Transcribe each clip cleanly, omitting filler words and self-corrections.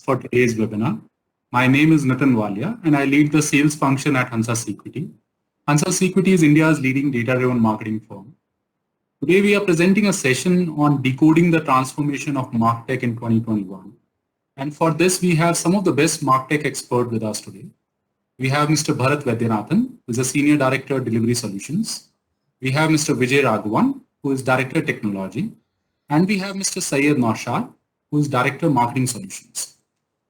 for today's webinar. My name is Nitin Walia and I lead the sales function at Hansa Security. Hansa Security is India's leading data-driven marketing firm. Today we are presenting a session on decoding the transformation of MARTECH in 2021. And for this we have some of the best MARTECH experts with us today. We have Mr. Bharat Vaidyanathan, who is a Senior Director Delivery Solutions. We have Mr. Vijay Raghavan, who is Director Technology. And we have Mr. Syed Marshal, who is Director Marketing Solutions.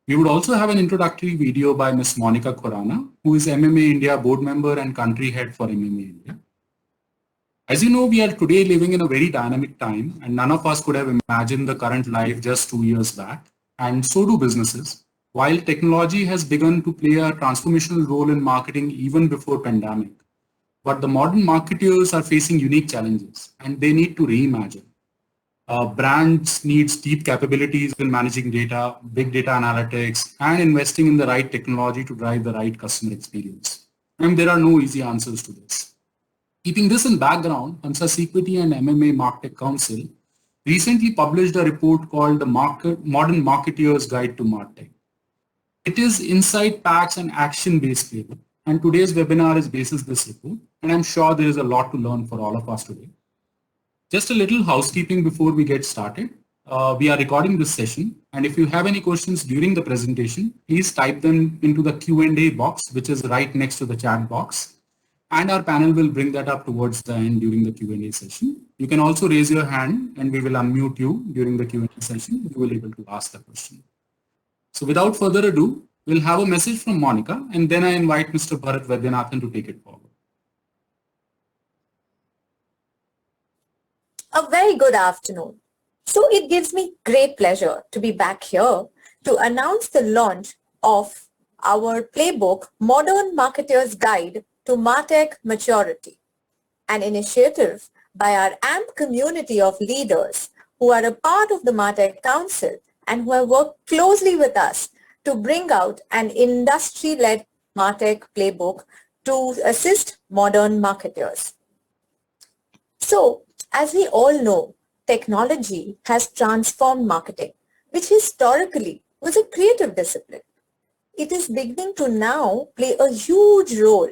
We would also have an introductory video by Ms. Monica Khurana, who is MMA India Board Member and Country Head for MMA India. As you know, we are today living in a very dynamic time, and none of us could have imagined the current life just 2 years back, and so do businesses. While technology has begun to play a transformational role in marketing even before pandemic, but the modern marketers are facing unique challenges, and they need to reimagine. Brands need deep capabilities in managing data, big data analytics, and investing in the right technology to drive the right customer experience. And there are no easy answers to this. Keeping this in background, Hansa Security and MMA MarTech Council recently published a report called the Modern Marketeer's Guide to MarTech. It is insight packs and action-based playbook, and today's webinar is basis this report, and I'm sure there is a lot to learn for all of us today. Just a little housekeeping before we get started. We are recording this session, and if you have any questions during the presentation, please type them into the Q&A box, which is right next to the chat box, and our panel will bring that up towards the end during the Q&A session. You can also raise your hand, and we will unmute you during the Q&A session. You will be able to ask the question. So without further ado, we'll have a message from Monica, and then I invite Mr. Bharat Vaidyanathan to take it forward. A very good afternoon. So it gives me great pleasure to be back here to announce the launch of our playbook, Modern Marketeer's Guide to MarTech Maturity, an initiative by our AMP community of leaders who are a part of the MarTech Council and who have worked closely with us to bring out an industry-led MarTech playbook to assist modern marketers. So, as we all know, technology has transformed marketing, which historically was a creative discipline. It is beginning to now play a huge role,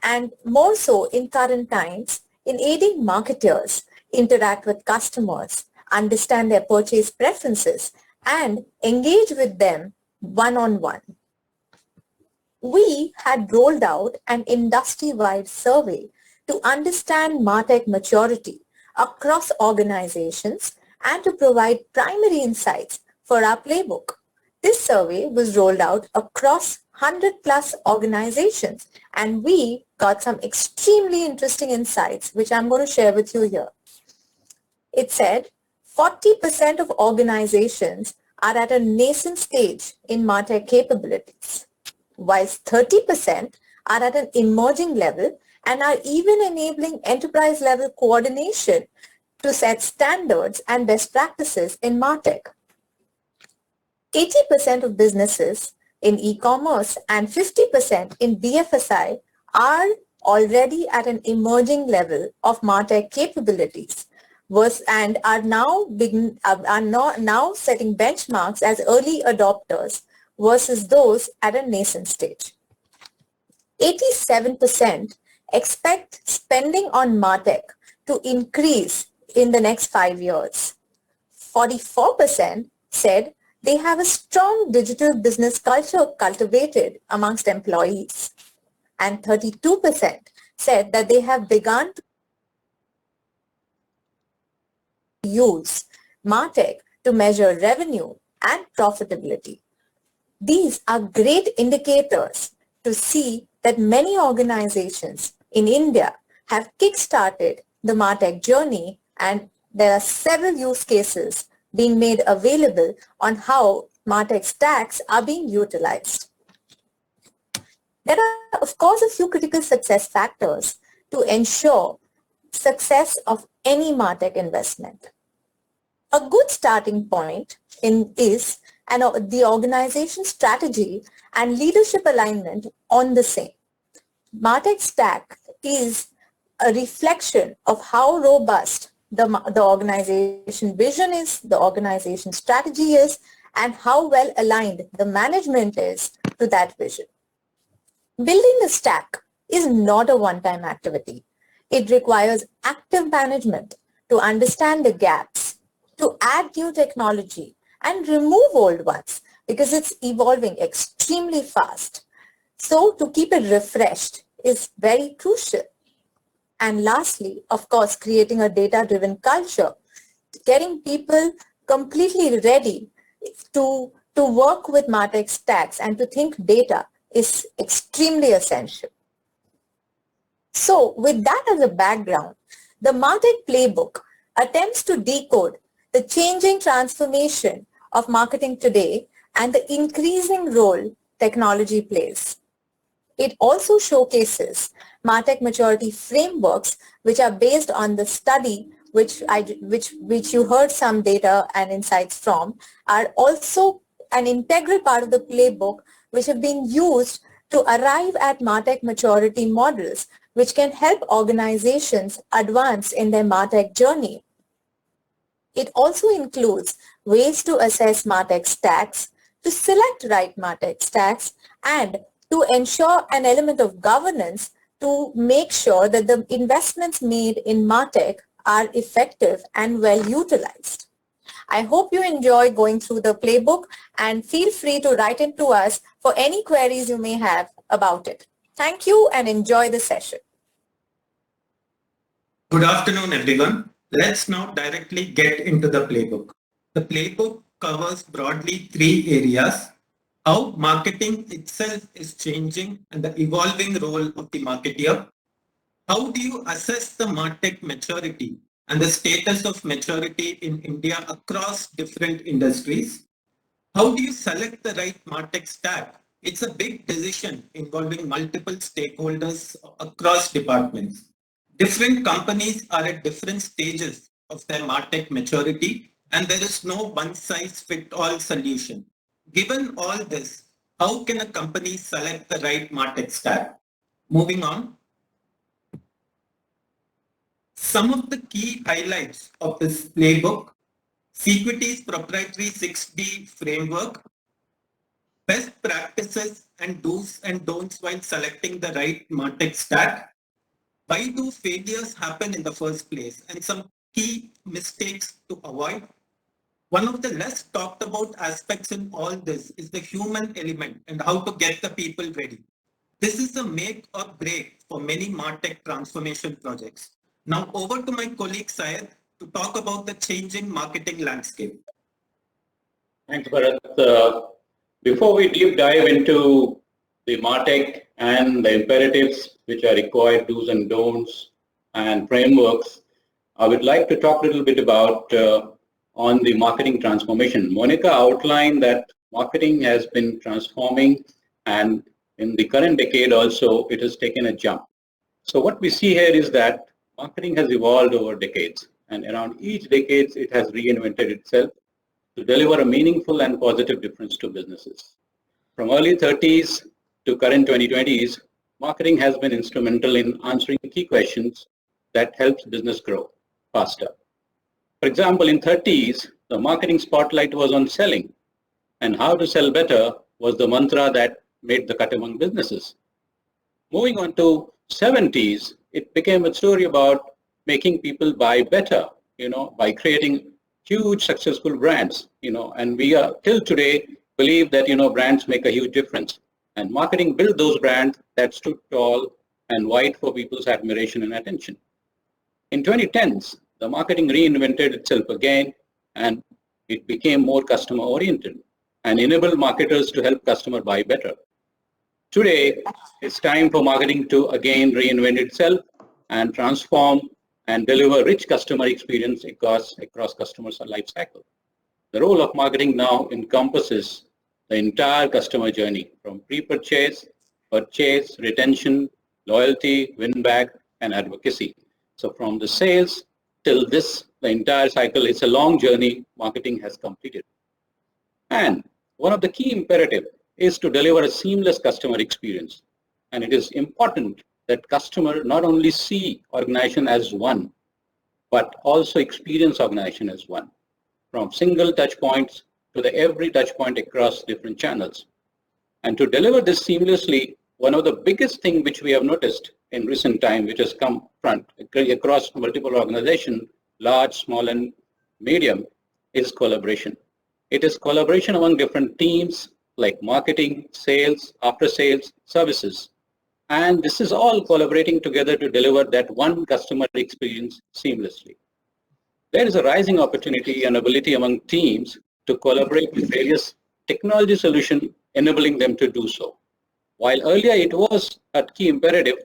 and more so in current times, in aiding marketers interact with customers, understand their purchase preferences, and engage with them one-on-one. We had rolled out an industry-wide survey to understand MarTech maturity across organizations and to provide primary insights for our playbook. This survey was rolled out across 100 plus organizations, and we got some extremely interesting insights which I'm going to share with you here. It said 40% of organizations are at a nascent stage in MarTech capabilities, whilst 30% are at an emerging level and are even enabling enterprise-level coordination to set standards and best practices in MarTech. 80% of businesses in e-commerce and 50% in BFSI are already at an emerging level of MarTech capabilities and are now setting benchmarks as early adopters versus those at a nascent stage. 87% expect spending on MarTech to increase in the next 5 years. 44% said they have a strong digital business culture cultivated amongst employees. And 32% said that they have begun to use MarTech to measure revenue and profitability. These are great indicators to see that many organizations in India have kick-started the MarTech journey, and there are several use cases being made available on how MarTech stacks are being utilized. There are, of course, a few critical success factors to ensure success of any MarTech investment. A good starting point is the organization's strategy and leadership alignment on the same. MarTech stack is a reflection of how robust the organization vision is, the organization strategy is, and how well aligned the management is to that vision. Building a stack is not a one-time activity. It requires active management to understand the gaps, to add new technology and remove old ones because it's evolving extremely fast. So to keep it refreshed is very crucial. And lastly, of course, creating a data-driven culture, getting people completely ready to work with MARTECH stacks and to think data is extremely essential. So with that as a background, the MARTECH Playbook attempts to decode the changing transformation of marketing today and the increasing role technology plays. It also showcases MARTECH maturity frameworks which are based on the study which you heard some data and insights from, are also an integral part of the playbook which have been used to arrive at MARTECH maturity models which can help organizations advance in their MARTECH journey. It also includes ways to assess MARTECH stacks, to select right MARTECH stacks, and to ensure an element of governance to make sure that the investments made in MARTECH are effective and well utilized. I hope you enjoy going through the playbook and feel free to write into us for any queries you may have about it. Thank you and enjoy the session. Good afternoon, everyone. Let's now directly get into the playbook. The playbook covers broadly three areas: how marketing itself is changing and the evolving role of the marketeer. How do you assess the MARTECH maturity and the status of maturity in India across different industries? How do you select the right MARTECH stack? It's a big decision involving multiple stakeholders across departments. Different companies are at different stages of their MARTECH maturity, and there is no one-size-fits-all solution. Given all this, how can a company select the right MARTECH stack? Moving on. Some of the key highlights of this playbook: Sequity's proprietary 6D framework, best practices and do's and don'ts while selecting the right MARTECH stack, why do failures happen in the first place, and some key mistakes to avoid. One of the less talked about aspects in all this is the human element and how to get the people ready. This is a make or break for many MARTECH transformation projects. Now over to my colleague Syed to talk about the changing marketing landscape. Thanks, Bharat. Before we deep dive into the MARTECH and the imperatives which are required, do's and don'ts and frameworks, I would like to talk a little bit about on the marketing transformation. Monica outlined that marketing has been transforming, and in the current decade also it has taken a jump. So what we see here is that marketing has evolved over decades, and around each decade it has reinvented itself to deliver a meaningful and positive difference to businesses. From early 30s to current 2020s, marketing has been instrumental in answering key questions that helps business grow faster. For example, in 30s, the marketing spotlight was on selling, and how to sell better was the mantra that made the cut among businesses. Moving on to 70s, it became a story about making people buy better, by creating huge successful brands, and we are till today believe that, brands make a huge difference, and marketing built those brands that stood tall and wide for people's admiration and attention. In 2010s, the marketing reinvented itself again, and it became more customer oriented and enabled marketers to help customers buy better. Today, it's time for marketing to again reinvent itself and transform and deliver rich customer experience across customers' life cycle. The role of marketing now encompasses the entire customer journey, from pre-purchase, purchase, retention, loyalty, win-back, and advocacy. So from the sales till the entire cycle, it's a long journey marketing has completed. And one of the key imperatives is to deliver a seamless customer experience. And it is important that customer not only see organization as one, but also experience organization as one. From single touch points to the every touch point across different channels. And to deliver this seamlessly, one of the biggest things which we have noticed in recent time, which has come front across multiple organizations, large, small, and medium, is collaboration. It is collaboration among different teams like marketing, sales, after sales, services. And this is all collaborating together to deliver that one customer experience seamlessly. There is a rising opportunity and ability among teams to collaborate with various technology solutions, enabling them to do so. While earlier it was a key imperative,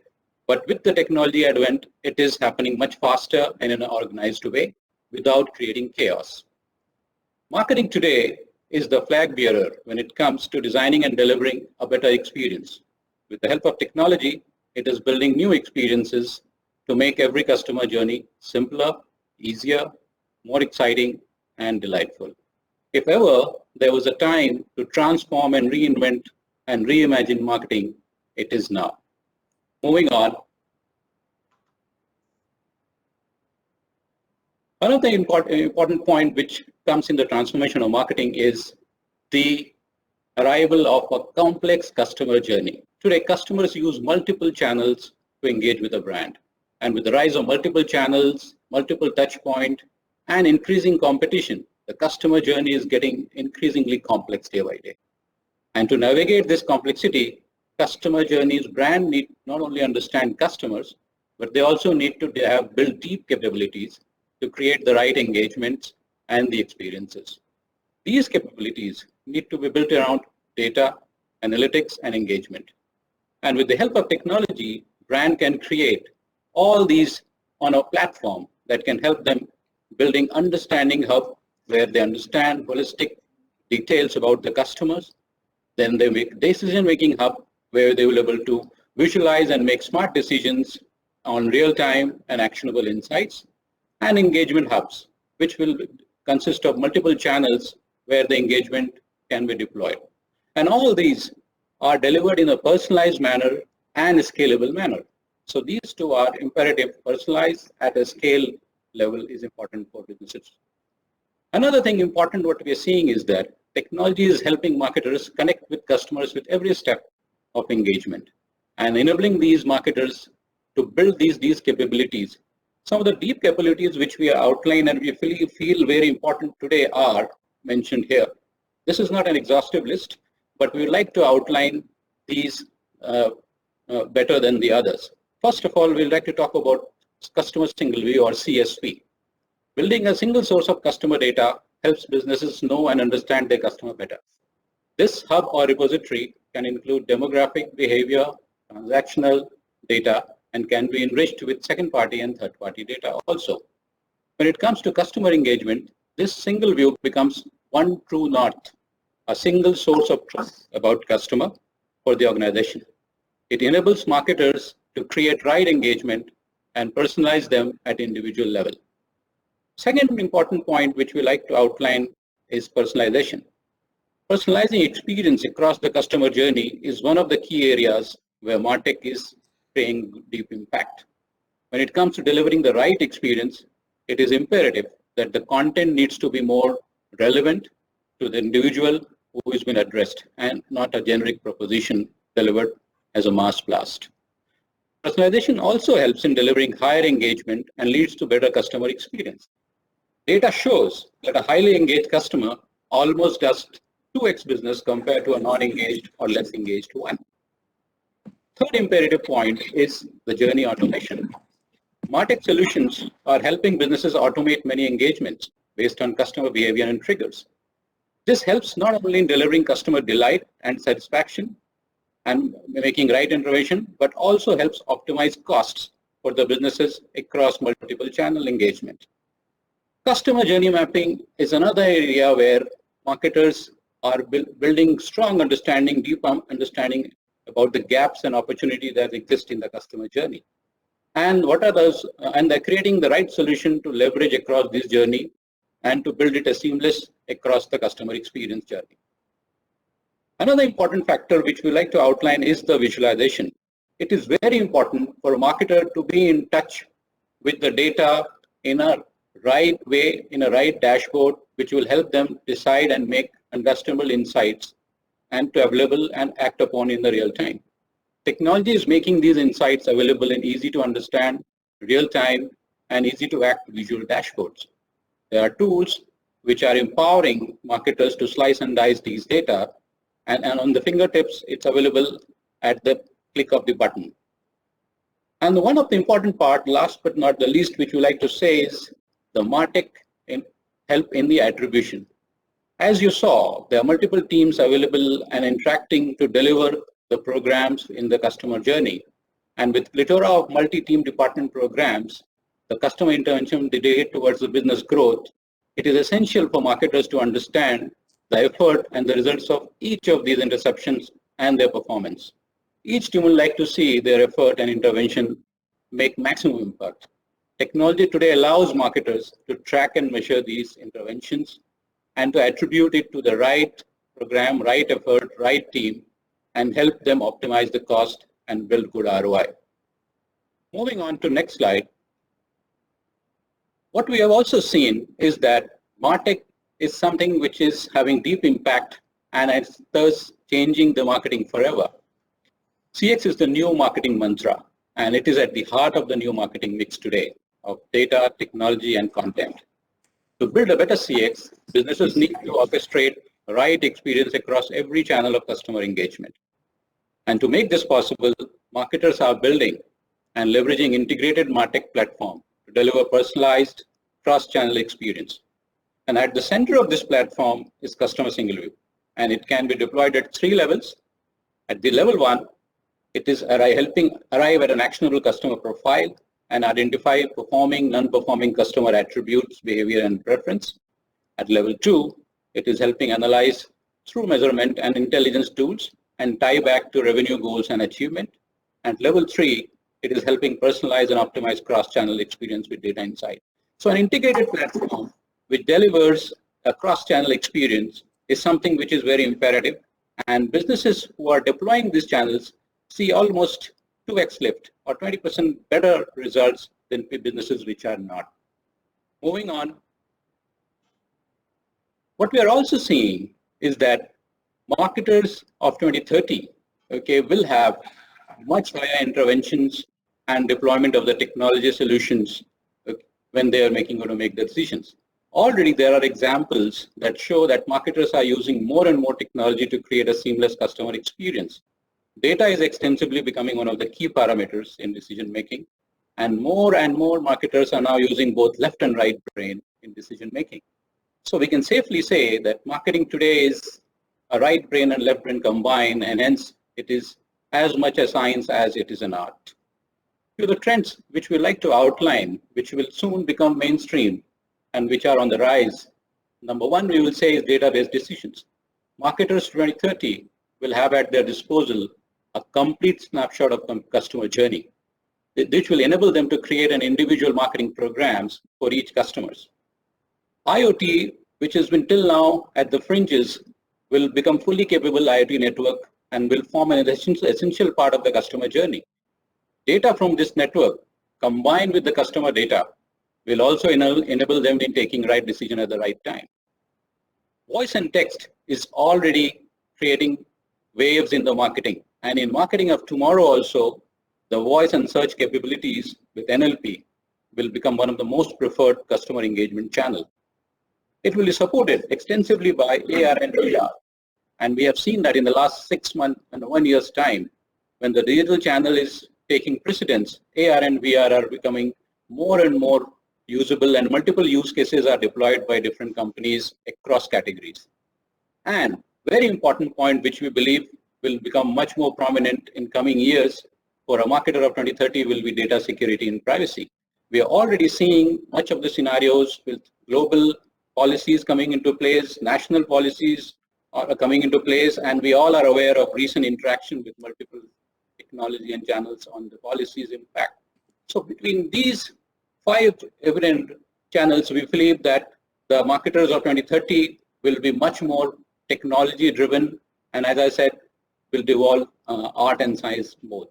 but with the technology advent, it is happening much faster and in an organized way without creating chaos. Marketing today is the flag bearer when it comes to designing and delivering a better experience. With the help of technology, it is building new experiences to make every customer journey simpler, easier, more exciting, and delightful. If ever there was a time to transform and reinvent and reimagine marketing, it is now. Moving on. Another important point which comes in the transformation of marketing is the arrival of a complex customer journey. Today, customers use multiple channels to engage with a brand. And with the rise of multiple channels, multiple touch points, and increasing competition, the customer journey is getting increasingly complex day by day. And to navigate this complexity, customer journeys, brand need not only understand customers, but they also need to build deep capabilities to create the right engagements and the experiences. These capabilities need to be built around data, analytics, and engagement. And with the help of technology, brand can create all these on a platform that can help them building understanding hub where they understand holistic details about the customers. Then they make decision-making hub where they will be able to visualize and make smart decisions on real-time and actionable insights, and engagement hubs, which will consist of multiple channels where the engagement can be deployed. And all these are delivered in a personalized manner and a scalable manner. So these two are imperative. Personalized at a scale level is important for businesses. Another thing important what we are seeing is that technology is helping marketers connect with customers with every step of engagement and enabling these marketers to build these capabilities. Some of the deep capabilities which we outline and we feel very important today are mentioned here. This is not an exhaustive list, but we would like to outline these better than the others. First of all, we'd like to talk about customer single view or CSV. Building a single source of customer data helps businesses know and understand their customer better. This hub or repository can include demographic, behavior, transactional data, and can be enriched with second-party and third-party data also. When it comes to customer engagement, this single view becomes one true north, a single source of truth about customer for the organization. It enables marketers to create right engagement and personalize them at individual level. Second important point which we like to outline is personalization. Personalizing experience across the customer journey is one of the key areas where MARTECH is creating deep impact. When it comes to delivering the right experience, it is imperative that the content needs to be more relevant to the individual who has been addressed and not a generic proposition delivered as a mass blast. Personalization also helps in delivering higher engagement and leads to better customer experience. Data shows that a highly engaged customer almost does 2x business compared to a non-engaged or less engaged one. Third imperative point is the journey automation. MARTECH solutions are helping businesses automate many engagements based on customer behavior and triggers. This helps not only in delivering customer delight and satisfaction and making right intervention, but also helps optimize costs for the businesses across multiple channel engagement. Customer journey mapping is another area where marketers are building strong understanding, deep understanding about the gaps and opportunity that exist in the customer journey. And what are those, and they're creating the right solution to leverage across this journey and to build it as seamless across the customer experience journey. Another important factor which we like to outline is the visualization. It is very important for a marketer to be in touch with the data in a right way, in a right dashboard, which will help them decide and make understandable insights and to available and act upon in the real time. Technology is making these insights available in easy to understand, real time, and easy to act visual dashboards. There are tools which are empowering marketers to slice and dice these data, and on the fingertips, it's available at the click of the button. And one of the important part, last but not the least, which we like to say is the MARTECH help in the attribution. As you saw, there are multiple teams available and interacting to deliver the programs in the customer journey. And with plethora of multi-team department programs, the customer intervention dedicated towards the business growth, it is essential for marketers to understand the effort and the results of each of these interceptions and their performance. Each team would like to see their effort and intervention make maximum impact. Technology today allows marketers to track and measure these interventions and to attribute it to the right program, right effort, right team, and help them optimize the cost and build good ROI. Moving on to next slide. What we have also seen is that MARTECH is something which is having deep impact and it's thus changing the marketing forever. CX is the new marketing mantra, and it is at the heart of the new marketing mix today of data, technology, and content. To build a better CX, businesses need to orchestrate the right experience across every channel of customer engagement. And to make this possible, marketers are building and leveraging integrated MARTECH platform to deliver personalized cross-channel experience. And at the center of this platform is customer single view, and it can be deployed at 3 levels. At the level 1, it is helping arrive at an actionable customer profile and identify performing, non-performing customer attributes, behavior, and preference. At level 2, it is helping analyze through measurement and intelligence tools and tie back to revenue goals and achievement. At level 3, it is helping personalize and optimize cross-channel experience with data insight. So an integrated platform which delivers a cross-channel experience is something which is very imperative, and businesses who are deploying these channels see almost 2x lift or 20% better results than businesses which are not. Moving on, what we are also seeing is that marketers of 2030 will have much higher interventions and deployment of the technology solutions when they are going to make the decisions. Already there are examples that show that marketers are using more and more technology to create a seamless customer experience. Data is extensively becoming one of the key parameters in decision making, and more marketers are now using both left and right brain in decision making. So we can safely say that marketing today is a right brain and left brain combined, and hence it is as much a science as it is an art. To the trends which we like to outline, which will soon become mainstream and which are on the rise, number 1 we will say is database decisions. Marketers 2030 will have at their disposal a complete snapshot of the customer journey, which will enable them to create an individual marketing programs for each customers. IoT, which has been till now at the fringes, will become fully capable IoT network and will form an essential part of the customer journey. Data from this network combined with the customer data will also enable them in taking right decision at the right time. Voice and text is already creating waves in the marketing, and in marketing of tomorrow also, the voice and search capabilities with NLP will become one of the most preferred customer engagement channel. It will be supported extensively by AR and VR, and we have seen that in the last 6 months and 1 year's time, when the digital channel is taking precedence, AR and VR are becoming more and more usable, and multiple use cases are deployed by different companies across categories. And very important point which we believe will become much more prominent in coming years for a marketer of 2030 will be data security and privacy. We are already seeing much of the scenarios with global policies coming into place, national policies are coming into place, and we all are aware of recent interaction with multiple technology and channels on the policies impact. So between these 5 evident channels, we believe that the marketers of 2030 will be much more technology driven, and as I said, will devolve art and science both.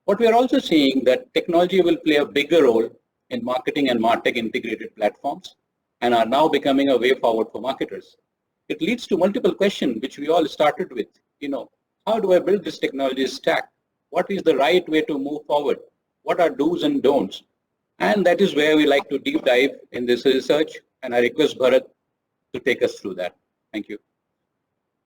What we are also seeing that technology will play a bigger role in marketing and MARTECH integrated platforms, and are now becoming a way forward for marketers. It leads to multiple questions, which we all started with. How do I build this technology stack? What is the right way to move forward? What are do's and don'ts? And that is where we like to deep dive in this research. And I request Bharat to take us through that. Thank you.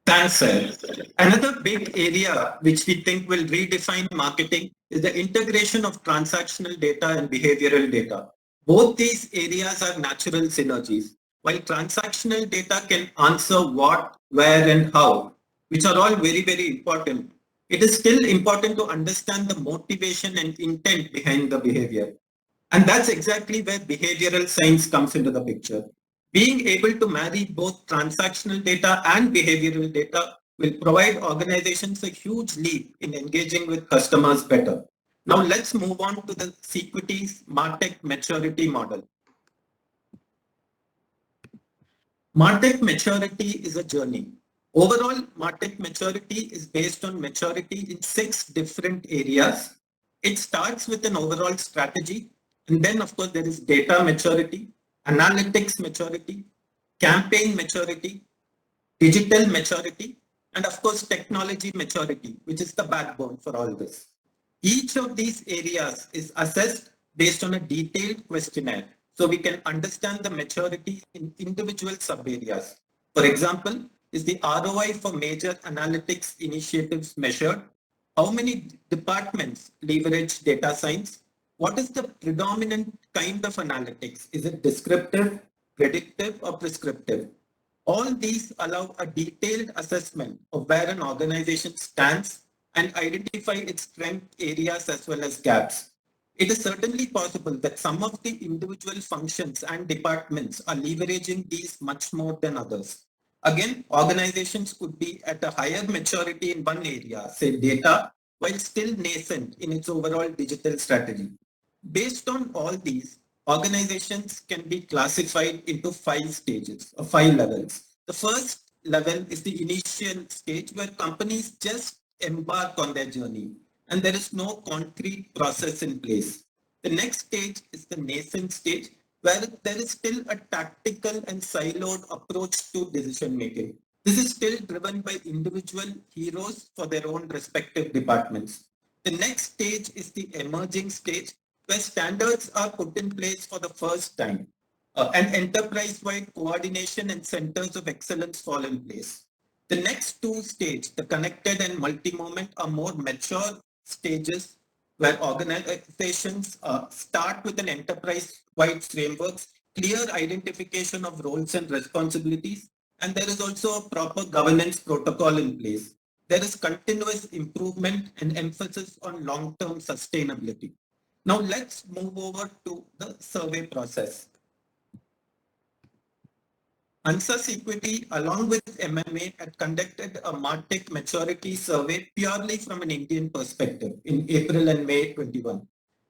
Thanks, sir. Another big area which we think will redefine marketing is the integration of transactional data and behavioral data. Both these areas are natural synergies. While transactional data can answer what, where, and how, which are all very, very important, it is still important to understand the motivation and intent behind the behavior. And that's exactly where behavioral science comes into the picture. Being able to marry both transactional data and behavioral data will provide organizations a huge leap in engaging with customers better. Now let's move on to the Sequity's MARTECH maturity model. MARTECH maturity is a journey. Overall, MARTECH maturity is based on maturity in 6 different areas. It starts with an overall strategy, and then of course there is data maturity, analytics maturity, campaign maturity, digital maturity, and of course technology maturity, which is the backbone for all this. Each of these areas is assessed based on a detailed questionnaire, so we can understand the maturity in individual sub-areas. For example, is the ROI for major analytics initiatives measured? How many departments leverage data science? What is the predominant kind of analytics? Is it descriptive, predictive, or prescriptive? All these allow a detailed assessment of where an organization stands and identify its strength areas as well as gaps. It is certainly possible that some of the individual functions and departments are leveraging these much more than others. Again, organizations could be at a higher maturity in one area, say data, while still nascent in its overall digital strategy. Based on all these, organizations can be classified into 5 stages or 5 levels. The first level is the initial stage where companies just embark on their journey and there is no concrete process in place. The next stage is the nascent stage where there is still a tactical and siloed approach to decision making. This is still driven by individual heroes for their own respective departments. The next stage is the emerging stage where standards are put in place for the first time. And enterprise-wide coordination and centers of excellence fall in place. The next 2 stages, the connected and multi-moment, are more mature stages where organizations start with an enterprise-wide frameworks, clear identification of roles and responsibilities, and there is also a proper governance protocol in place. There is continuous improvement and emphasis on long-term sustainability. Now let's move over to the survey process. ANSA Sequity, along with MMA, had conducted a MARTECH maturity survey purely from an Indian perspective in April and May 21.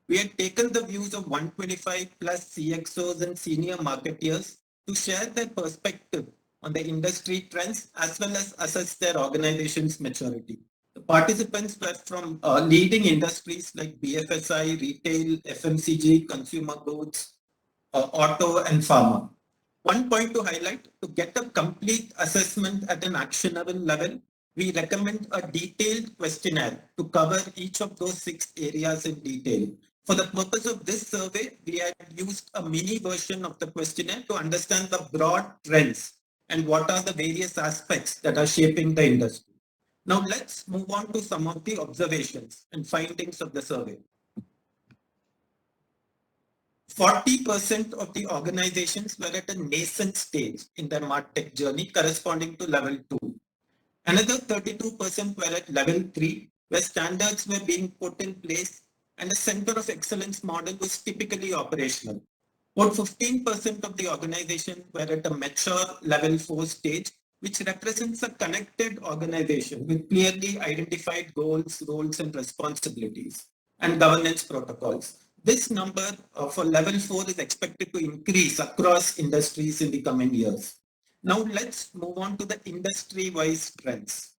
We had taken the views of 125 plus CXOs and senior marketeers to share their perspective on the industry trends as well as assess their organization's maturity. The participants were from leading industries like BFSI, retail, FMCG, consumer goods, auto, and pharma. One point to highlight, to get a complete assessment at an actionable level, we recommend a detailed questionnaire to cover each of those 6 areas in detail. For the purpose of this survey, we had used a mini version of the questionnaire to understand the broad trends and what are the various aspects that are shaping the industry. Now let's move on to some of the observations and findings of the survey. 40% of the organizations were at a nascent stage in their MARTECH journey corresponding to level 2. Another 32% were at level 3, where standards were being put in place and a center of excellence model was typically operational. About 15% of the organization were at a mature level 4 stage, which represents a connected organization with clearly identified goals, roles, and responsibilities and governance protocols. This number for level 4 is expected to increase across industries in the coming years. Now let's move on to the industry-wise trends.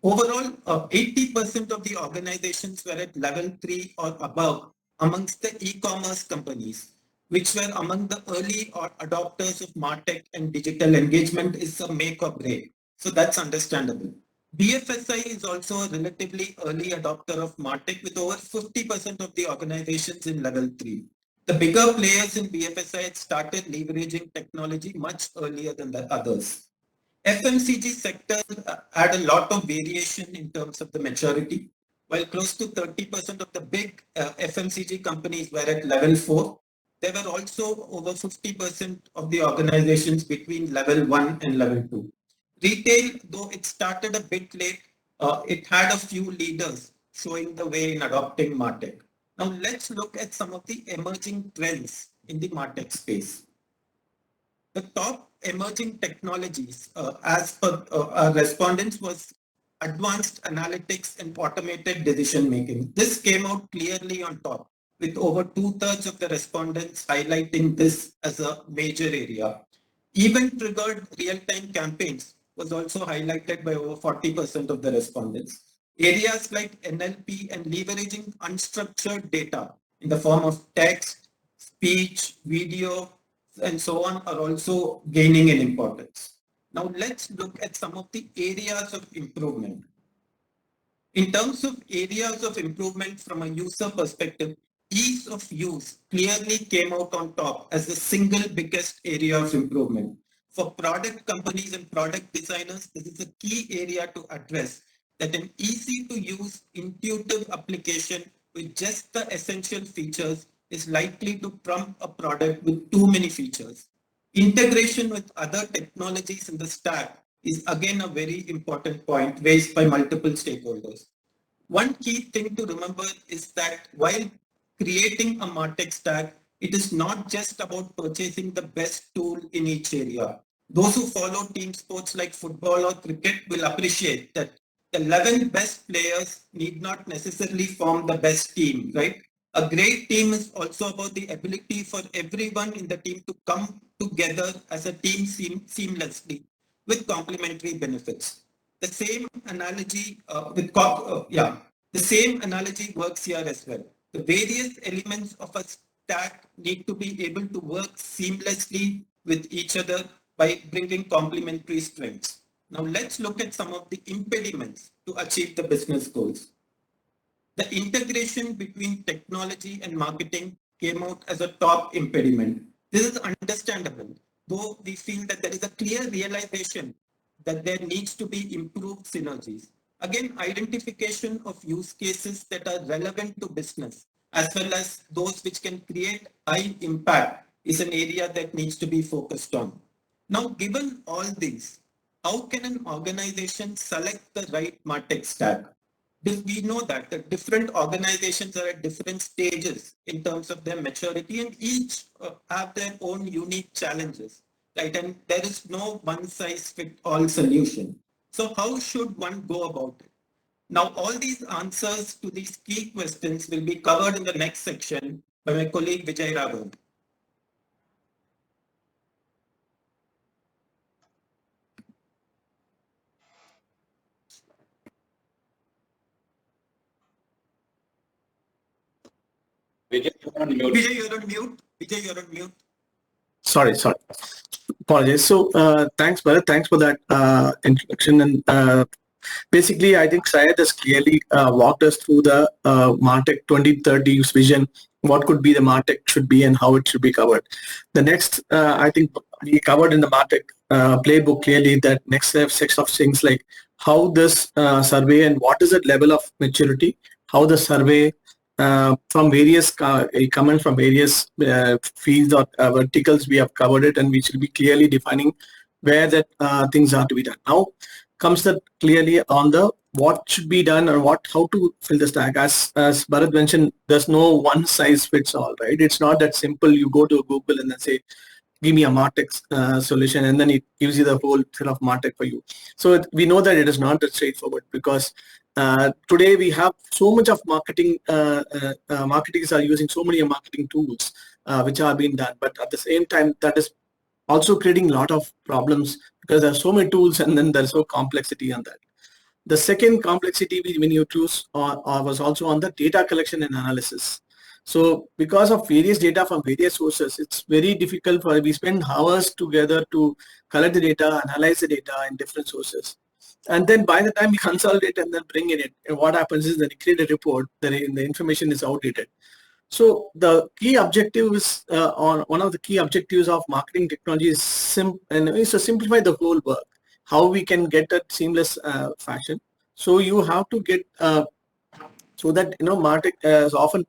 Overall, 80% of the organizations were at level 3 or above amongst the e-commerce companies. which were among the early adopters of MARTECH and digital engagement, is a make or break. So that's understandable. BFSI is also a relatively early adopter of MARTECH with over 50% of the organizations in level 3. The bigger players in BFSI had started leveraging technology much earlier than the others. FMCG sector had a lot of variation in terms of the maturity. While close to 30% of the big FMCG companies were at level 4, there were also over 50% of the organizations between level 1 and level 2. Retail, though it started a bit late, it had a few leaders showing the way in adopting MARTECH. Now let's look at some of the emerging trends in the MARTECH space. The top emerging technologies as per our respondents was advanced analytics and automated decision making. This came out clearly on top, with over 2/3 of the respondents highlighting this as a major area. Event-triggered real-time campaigns was also highlighted by over 40% of the respondents. Areas like NLP and leveraging unstructured data in the form of text, speech, video, and so on are also gaining in importance. Now let's look at some of the areas of improvement. In terms of areas of improvement from a user perspective, ease of use clearly came out on top as the single biggest area of improvement. For product companies and product designers, this is a key area to address, that an easy to use, intuitive application with just the essential features is likely to trump a product with too many features. Integration with other technologies in the stack is again a very important point raised by multiple stakeholders. One key thing to remember is that while creating a MARTECH stack, it is not just about purchasing the best tool in each area. Those who follow team sports like football or cricket will appreciate that the 11 best players need not necessarily form the best team, right? A great team is also about the ability for everyone in the team to come together as a team seamlessly with complementary benefits. The same analogy the same analogy works here as well. The various elements of a stack need to be able to work seamlessly with each other by bringing complementary strengths. Now let's look at some of the impediments to achieve the business goals. The integration between technology and marketing came out as a top impediment. This is understandable, though we feel that there is a clear realization that there needs to be improved synergies. Again, identification of use cases that are relevant to business, as well as those which can create high impact, is an area that needs to be focused on. Now, given all these, how can an organization select the right MARTECH stack? We know that the different organizations are at different stages in terms of their maturity, and each have their own unique challenges, right? And there is no one size fit all solution. So how should one go about it? Now, all these answers to these key questions will be covered in the next section by my colleague Vijay Raghavan. Vijay, you're on mute. Vijay, you're on mute. Vijay, you're on mute. Sorry. Apologies. So thanks, Bharat. Thanks for that introduction. And basically, I think Syed has clearly walked us through the MARTECH 2030 vision, what could be the MARTECH should be and how it should be covered. The next, I think we covered in the MARTECH playbook clearly that next set of things like how this survey and what is the level of maturity, how the survey from various comment from various fields or verticals we have covered it, and we should be clearly defining where that things are to be done. Now comes that clearly on the what should be done or how to fill the stack. As Bharat mentioned, there's no one size fits all, right? It's not that simple. You go to Google and then say, give me a MARTECH solution, and then it gives you the whole set of MARTECH for you. So we know that it is not that straightforward, because today we have so much of marketing, marketers are using so many marketing tools which are being done, but at the same time that is also creating a lot of problems because there are so many tools and then there's no complexity on that. The second complexity when you choose was also on the data collection and analysis. So because of various data from various sources, it's very difficult for, we spend hours together to collect the data, analyze the data in different sources. And then by the time we consolidate and then bring it in, and what happens is that we create a report, the information is outdated. So the key objective is, one of the key objectives of marketing technology is to simplify the whole work, how we can get that seamless fashion. So you have to get, so that, MARTECH is often,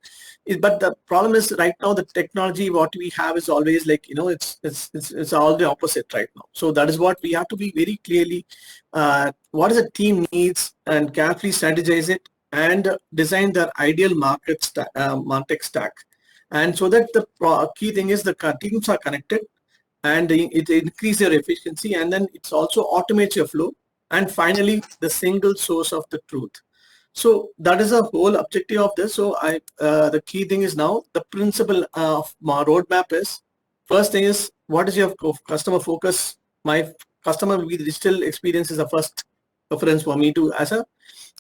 but the problem is right now the technology what we have is always like, it's all the opposite right now. So that is what we have to be very clearly, what is the team needs, and carefully strategize it and design the ideal MARTECH stack. And so that the key thing is the teams are connected, and it increases your efficiency, and then it's also automates your flow, and finally the single source of the truth. So that is the whole objective of this. So the key thing is now the principle of my roadmap is, first thing is, what is your customer focus? My customer with digital experience is the first preference for me to as a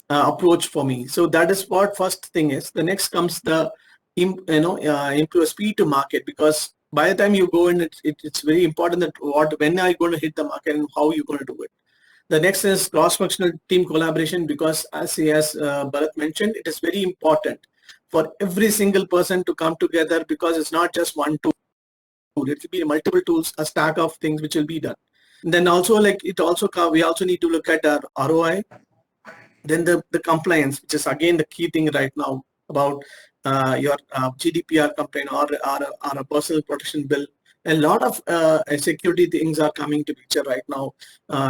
approach for me. So that is what first thing is. The next comes the improve speed to market, because by the time you go in, it's very important that when are you going to hit the market and how you're going to do it. The next is cross-functional team collaboration, because as Bharat mentioned, it is very important for every single person to come together, because it's not just one tool. It will be multiple tools, a stack of things which will be done. And then also, like, we also need to look at our ROI. Then the compliance, which is again the key thing right now about your GDPR complaint or a personal protection bill. A lot of security things are coming to picture right now.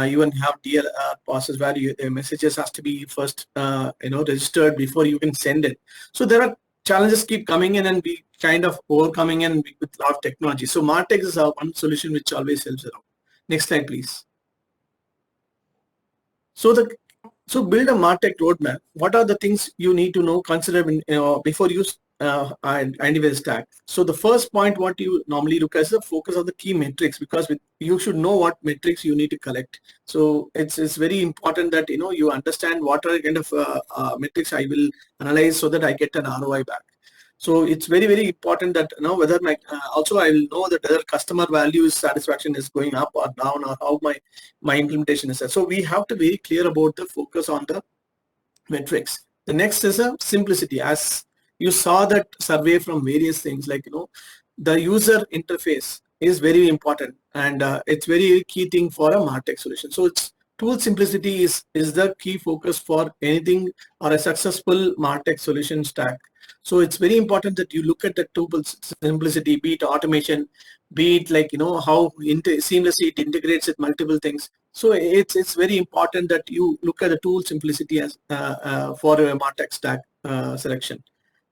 You even have DLR process where the messages has to be first registered before you can send it. So there are challenges keep coming in, and we kind of overcoming in with a lot of technology. So MARTECH is one solution which always helps around. Next slide, please. So build a MARTECH roadmap. What are the things you need to know, consider before you identify the stack? So the first point, what you normally look at is the focus on the key metrics, because you should know what metrics you need to collect. So it's very important that you understand what are kind of metrics I will analyze so that I get an ROI back. So it's very, very important that whether my also I will know that whether customer value satisfaction is going up or down, or how my implementation is set. So we have to be very clear about the focus on the metrics. The next is a simplicity. As you saw that survey from various things, like the user interface is very important, and it's very key thing for a MARTECH solution. So it's tool simplicity is the key focus for anything or a successful MARTECH solution stack. So it's very important that you look at the tool simplicity, be it automation, be it like how seamlessly it integrates with multiple things. So it's very important that you look at the tool simplicity as for a MARTECH stack selection.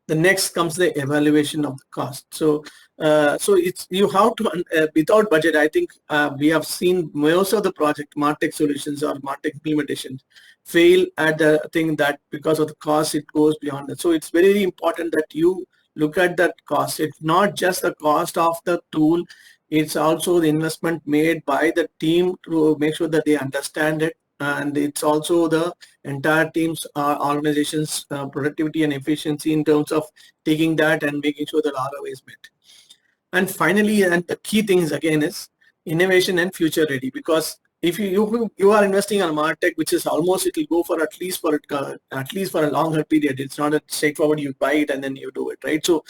The next comes the evaluation of the cost. So it's you have to without budget. I think we have seen most of the project MARTECH solutions or MARTECH implementations fail at the thing that because of the cost it goes beyond that. So it's very important that you look at that cost. It's not just the cost of the tool, it's also the investment made by the team to make sure that they understand it, and it's also the entire team's organization's productivity and efficiency in terms of taking that and making sure that ROI is met. And finally, and the key thing is again is innovation and future ready, because if you are investing on MARTECH, which is almost, it will go for at least for a longer period. It's not a straightforward you buy it and then you do it, right? So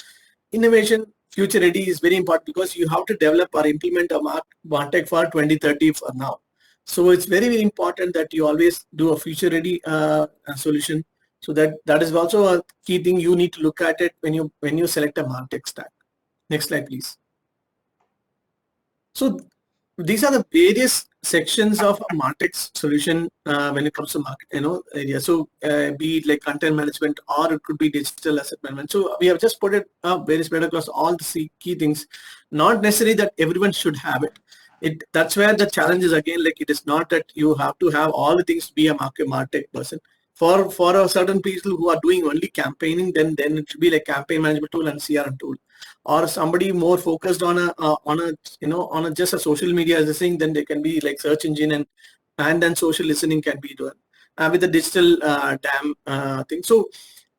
innovation, future ready is very important, because you have to develop or implement a MARTECH for 2030 for now. So it's very, very important that you always do a future ready solution. So that is also a key thing you need to look at it when you select a MARTECH stack. Next slide, please. So these are the various sections of a MARTECH solution when it comes to market, area. So be it like content management, or it could be digital asset management. So we have just put it very spread across all the key things. Not necessarily that everyone should have it. That's where the challenge is again. Like, it is not that you have to have all the things to be a MARTECH person. For a certain people who are doing only campaigning, then it should be like campaign management tool and CRM tool. Or somebody more focused on a just a social media as a thing, then they can be like search engine and then social listening can be done with the digital DAM thing. So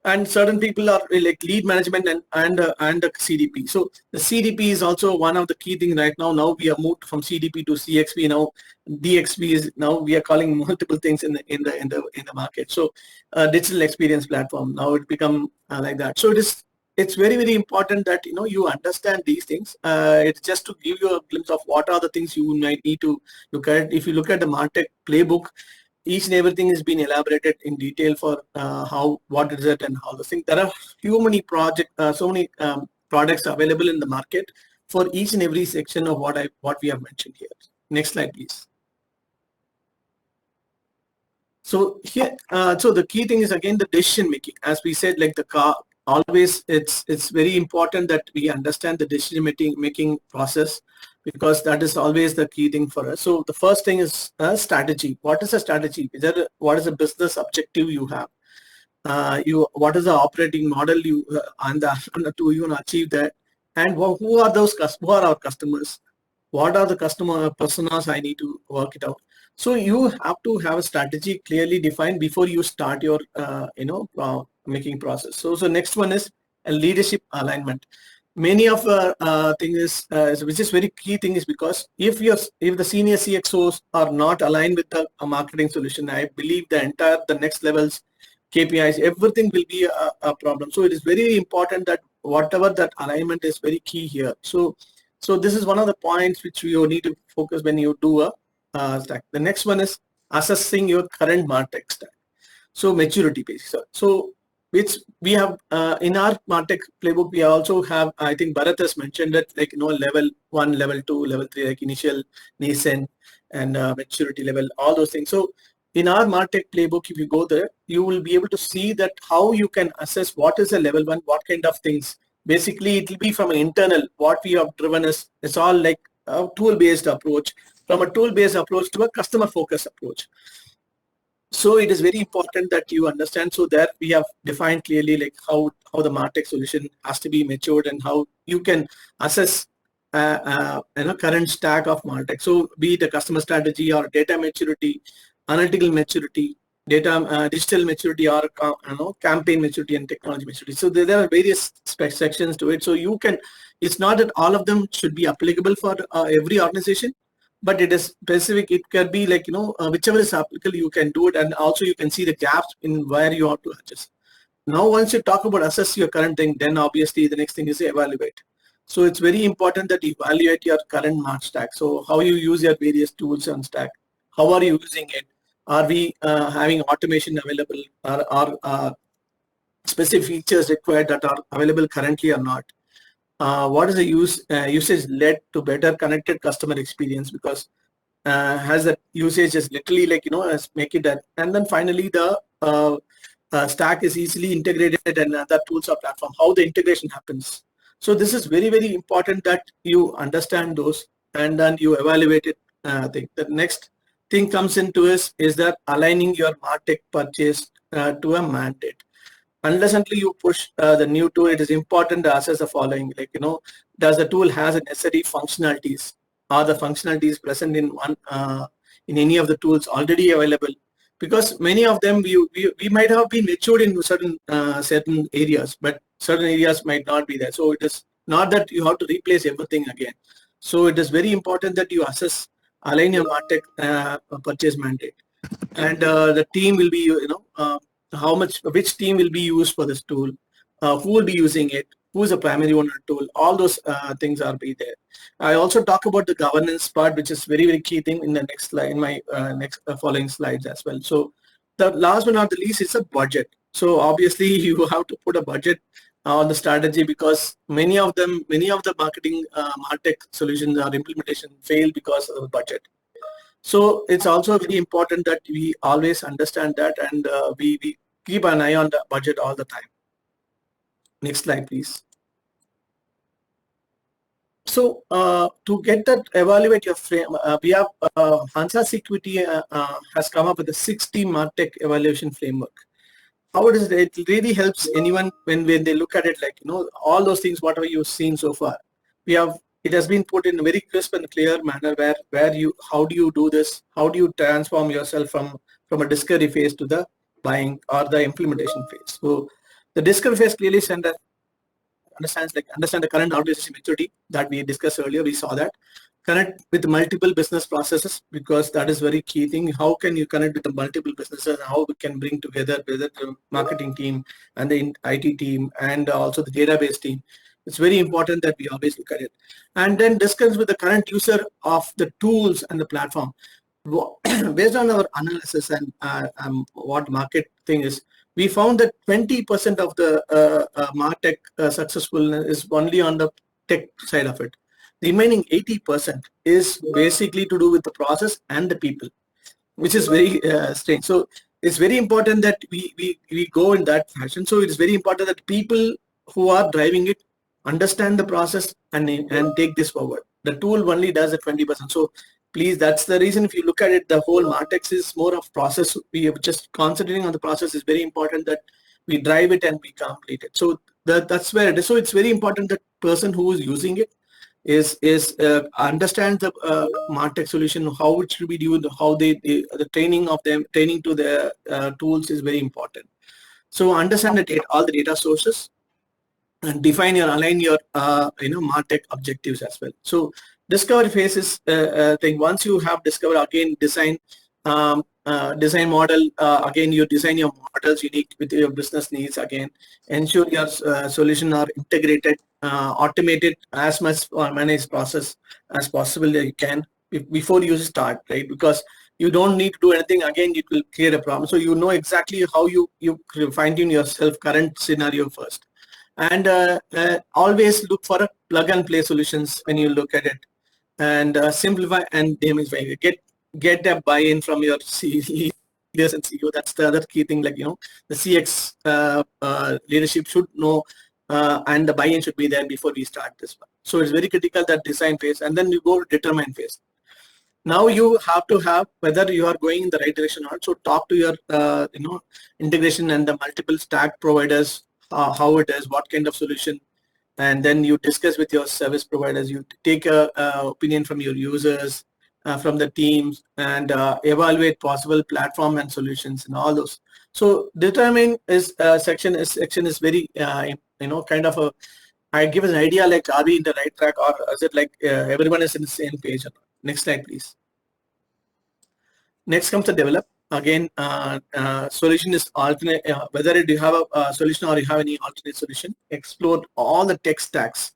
and certain people are like lead management and the CDP. So the CDP is also one of the key things right now. Now we have moved from CDP to CXP. Now DXP is, now we are calling multiple things in the market. So digital experience platform, now it become like that. So it's very, very important that you understand these things. It's just to give you a glimpse of what are the things you might need to look at. If you look at the MARTECH playbook, each and everything has been elaborated in detail for what is it and how the thing. There are so many products available in the market for each and every section of what we have mentioned here. Next slide, please. So here, so the key thing is again the decision making. As we said, like the car, always it's very important that we understand the decision making process, because that is always the key thing for us. So the first thing is a strategy. What is a strategy? What is a business objective you have? What is the operating model you to even achieve that? And who are our customers? What are the customer personas I need to work it out? So you have to have a strategy clearly defined before you start your making process. So next one is a leadership alignment. Many of things which is very key thing is because if the senior CXOs are not aligned with the marketing solution, I believe the next levels KPIs, everything will be a problem. So it is very important that whatever that alignment is very key here. So this is one of the points which you need to focus when you do a stack. The next one is assessing your current MARTECH stack. So maturity base. So which we have in our MARTECH playbook, we also have, I think Bharat has mentioned that, like level 1, level 2, level 3, like initial, nascent, and maturity level, all those things. So in our MARTECH playbook, if you go there, you will be able to see that how you can assess what is a level 1, what kind of things. Basically, it will be from an internal, what we have driven is, it's all like a tool-based approach, from a tool-based approach to a customer-focused approach. So it is very important that you understand. So there we have defined clearly like how the MARTECH solution has to be matured and how you can assess current stack of MARTECH. So be it a customer strategy or data maturity, analytical maturity, digital maturity, or campaign maturity and technology maturity. So there are various sections to it. So you can, it's not that all of them should be applicable for every organization, but it is specific. It can be like whichever is applicable, you can do it, and also you can see the gaps in where you have to adjust. Now once you talk about assess your current thing, then obviously the next thing is evaluate. So it's very important that you evaluate your current MARTECH stack. So how you use your various tools and stack, how are you using it? Are we having automation available? Are specific features required that are available currently or not? What is the usage led to better connected customer experience? Because has that usage is literally like as make it that. And then finally the stack is easily integrated and other tools or platform, how the integration happens. So this is very, very important that you understand those and then you evaluate it. The next thing comes into is that aligning your MARTECH purchase to a mandate. Unless until you push the new tool, it is important to assess the following, like does the tool has a necessary functionalities? Are the functionalities present in in any of the tools already available? Because many of them we might have been matured in certain areas, but certain areas might not be there. So it is not that you have to replace everything again. So it is very important that you assess, align your MARTECH purchase mandate, and the team will be which team will be used for this tool, who will be using it, who is the primary owner tool, all those things are be there. I also talk about the governance part, which is very, very key thing in the next slide, in my next following slides as well. So the last but not the least is a budget. So obviously you have to put a budget on the strategy, because many of the marketing MARTECH solutions or implementation fail because of the budget. So it's also very important that we always understand that, and we keep an eye on the budget all the time. Next slide, please. So to get that, evaluate your frame, we have Hansa Security has come up with a 60 MARTECH evaluation framework. How it is, it really helps anyone when they look at it, like all those things whatever you've seen so far. It has been put in a very crisp and clear manner how do you do this? How do you transform yourself from a discovery phase to the buying or the implementation phase? So The discovery phase clearly understand the current organization maturity that we discussed earlier. We saw that. Connect with multiple business processes, because that is very key thing. How can you connect with the multiple businesses, and how we can bring together the marketing team and the IT team and also the database team. It's very important that we always look at it. And then discuss with the current user of the tools and the platform. Based on our analysis and what market thing is, we found that 20% of the MARTECH successfulness is only on the tech side of it. The remaining 80% is basically to do with the process and the people, which is very strange. So it's very important that we go in that fashion. So it's very important that people who are driving it understand the process and take this forward. The tool only does the 20%. So please, that's the reason. If you look at it, the whole MARTECH is more of process. We are just concentrating on the process. Is very important that we drive it and we complete it. So that's where it is. So it's very important that person who is using it is understand the MARTECH solution, how it should be used, how the training of them, training to the tools is very important. So understand the data, all the data sources, and define your align your MARTECH objectives as well. So discovery phase is thing. Once you have discovered, again design design model. Again, you design your models unique with your business needs. Again, ensure your solution are integrated, automated as much or managed process as possible that you can before you start, right? Because you don't need to do anything. Again, it will create a problem. So you know exactly how you fine tune yourself current scenario first. And always look for a plug and play solutions when you look at it, and simplify and demystify. Get a buy-in from your leaders and CEO. That's the other key thing. Like, the CX leadership should know, and the buy-in should be there before we start this one. So it's very critical, that design phase, and then you go determine phase. Now you have to have whether you are going in the right direction or not. So talk to your integration and the multiple stack providers, how it is, what kind of solution, and then you discuss with your service providers. You take a opinion from your users, from the teams, and evaluate possible platform and solutions and all those. So determine is section is very kind of a, I give an idea like, are we in the right track, or is it like everyone is in the same page? Next slide, please. Next comes the develop. Again, solution is alternate. Whether you have a solution or you have any alternate solution, explore all the tech stacks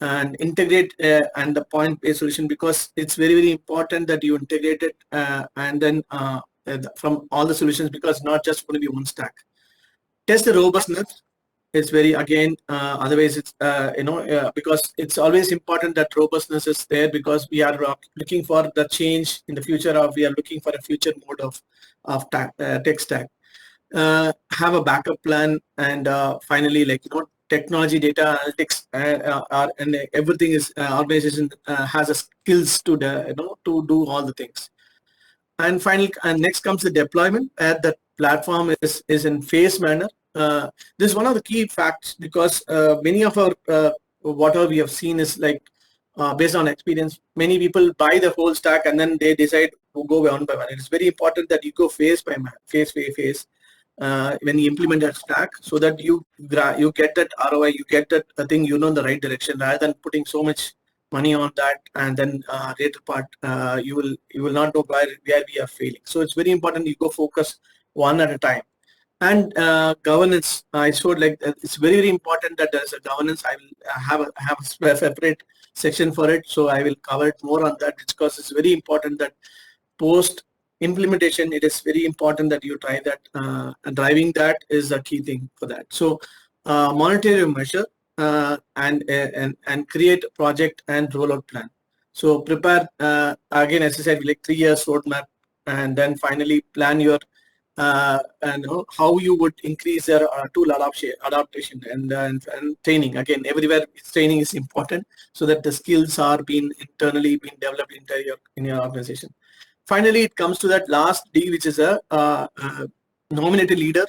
and integrate and the point-based solution, because it's very, very important that you integrate it and then from all the solutions, because not just going to be one stack. Test the robustness. It's very, again, otherwise it's because it's always important that robustness is there, because we are looking for the change in the future, or we are looking for a future mode of tech stack. Have a backup plan, and finally, like, technology, data analytics, and everything is organization has a skills to to do all the things. And finally, next comes the deployment. The platform is in phase manner. This is one of the key facts, because many of our whatever we have seen is like based on experience. Many people buy the whole stack and then they decide to go one by one. It's very important that you go phase by phase when you implement that stack, so that you get that ROI, you get that thing in the right direction, rather than putting so much money on that and then later part you will not know where we are failing. So it's very important you go focus one at a time. And governance, I showed like it's very, very important that there's a governance. I will have a separate section for it, so I will cover it more on that, because it's very important that post implementation, it is very important that you try that, and driving that is a key thing for that. So monitor your measure and create a project and rollout plan. So prepare again, as I said, like 3 years roadmap, and then finally plan your and how you would increase your tool adaptation and training. Again, everywhere training is important, so that the skills are internally being developed in your organization. Finally, it comes to that last D, which is a nominated leader,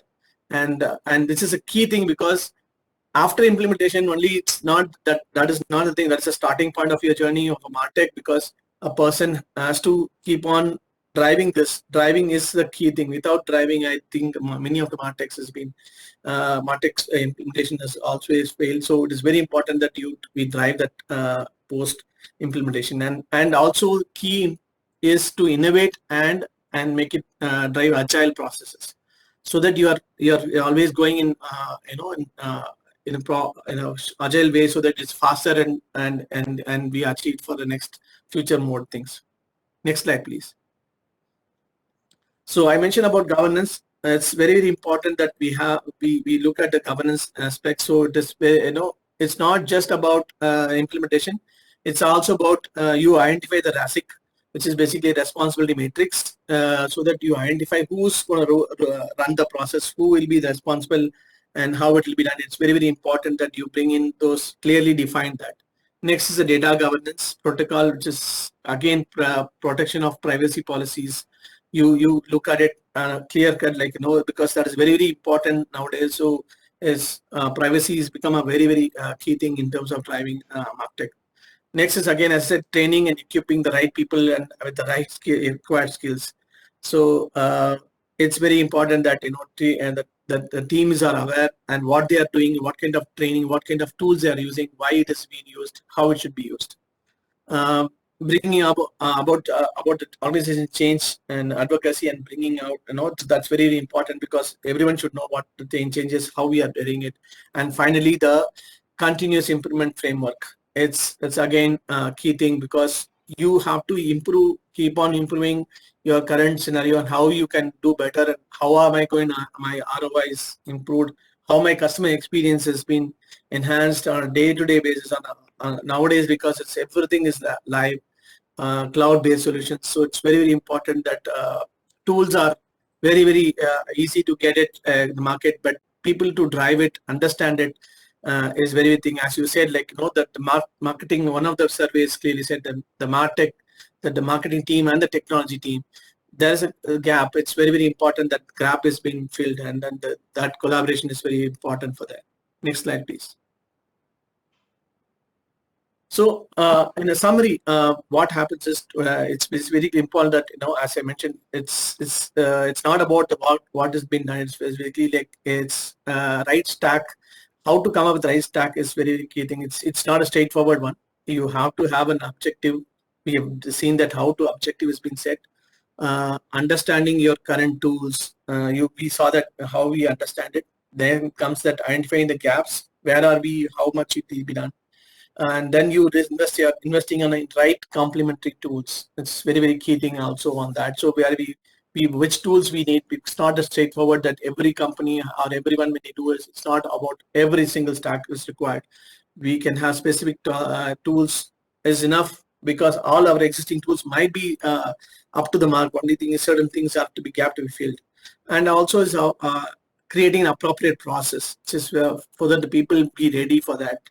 and this is a key thing, because after implementation only, it's not that is not the thing. That's a starting point of your journey of a MARTECH, because a person has to keep on driving is the key thing. Without driving, I think many of the MARTECs has been MARTEC's implementation has always failed. So it is very important that we drive that post implementation, and also key is to innovate and make it drive agile processes, so that you're always going in in a agile way, so that it's faster and we achieve for the next future more things. Next slide, please. So I mentioned about governance. It's very, very important that we look at the governance aspect. So it is, it's not just about implementation. It's also about you identify the RASIC, which is basically a responsibility matrix, so that you identify who's going to run the process, who will be responsible, and how it will be done. It's very, very important that you bring in those clearly defined that. Next is the data governance protocol, which is again protection of privacy policies. You look at it clear cut, like, because that is very, very important nowadays. So privacy has become a very, very key thing in terms of driving MARTECH. Next is, again, as I said, training and equipping the right people and with the right required skills. So it's very important that that the teams are aware and what they are doing, what kind of training, what kind of tools they are using, why it is being used, how it should be used. Bringing up about the organization change and advocacy, and bringing out, that's very, very important, because everyone should know what the changes, how we are doing it. And finally, the continuous improvement framework. It's again a key thing, because you have to keep on improving your current scenario and how you can do better, and how am I going, my ROI is improved, how my customer experience has been enhanced on a day-to-day basis nowadays, because everything is live, cloud-based solutions. So it's very, very important that tools are very, very easy to get it in the market, but people to drive it, understand it, is very big thing. As you said, like, that the marketing, one of the surveys clearly said that the MARTECH, that the marketing team and the technology team, there's a gap. It's very, very important that gap is being filled, and then that collaboration is very important for that. Next slide, please. So in a summary, what happens is it's very important that, as I mentioned, it's not about what has been done. It's basically like it's right stack. How to come up with the right stack is very key thing. It's not a straightforward one. You have to have an objective. We have seen that how to objective has been set. Understanding your current tools. We saw that how we understand it. Then comes that identifying the gaps. Where are we? How much it will be done? And then you investing on the right complementary tools. It's very, very key thing also on that. So where which tools we need. It's not as straightforward that every company or everyone when they do it. It's not about every single stack is required. We can have specific tools is enough, because all our existing tools might be up to the mark. Only thing is certain things have to be gapped to be filled. And also is creating an appropriate process, just for that the people be ready for that.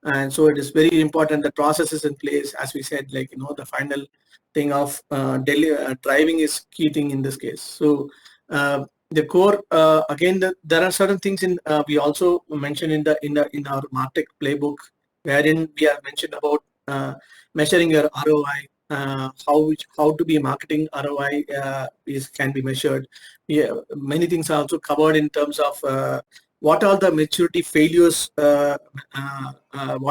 And so it is very important that process is in place, as we said, like, the final thing of driving is key thing in this case. So the core, again, there are certain things in we also mentioned in our MARTECH playbook, wherein we have mentioned about measuring your ROI, how to be marketing ROI can be measured. Many things are also covered in terms of what are the maturity failures, what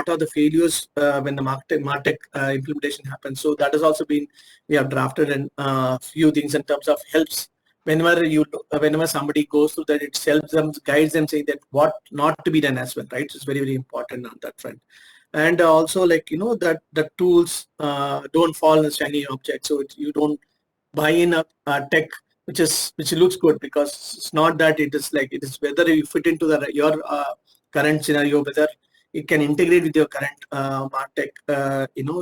are the failures when the MARTECH implementation happens. So that has also been, we have drafted in a few things in terms of helps. Whenever somebody goes through that, it helps them, guides them, saying that what not to be done as well, right? So it's very, very important on that front. And also, like, that the tools don't fall in a shiny object. So you don't buy in a tech which looks good, because it's not that it is like, it is whether you fit into your current scenario, whether it can integrate with your current MARTECH